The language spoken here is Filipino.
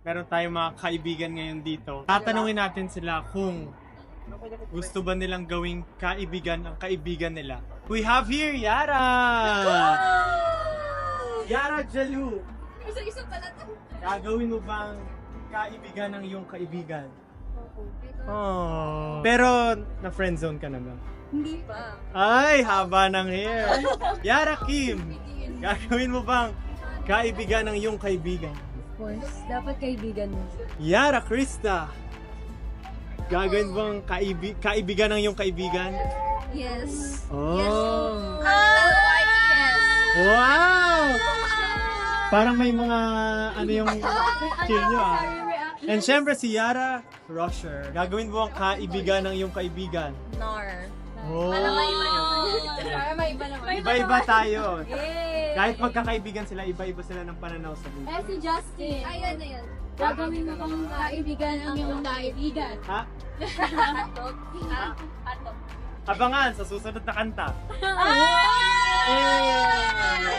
meron tayong mga kaibigan ngayon dito. Tatanungin natin sila kung gusto ba nilang gawing kaibigan ang kaibigan nila. We have here Yara! Yara Jalu! Isa-isa pala to. Gagawin mo bang kaibigan ng iyong kaibigan? Oh. Pero na-friendzone ka na ba? Hindi pa. Ay, haba ng hair. Yara Kim, gagawin mo bang kaibigan ng iyong kaibigan? Of course, dapat kaibigan mo. Yara Krista, gagawin mo bang kaibigan ng iyong kaibigan? Yes. Oh. Yes. Wow! Parang may mga ano yung chill nyo ah. And syempre si Yara Rosher, gagawin mo ang kaibigan ng iyong kaibigan. Nar. Oh. Para may iba naman. Iba-iba tayo. Yay! Kahit magkakaibigan sila, iba-iba sila ng pananaw sa buhay. Eh, si Justin. Ayun na yun. Gagawin mo kang kaibigan ang iyong kaibigan. Ha? Hatot. Abangan sa susunod na kanta. Ah! Yay!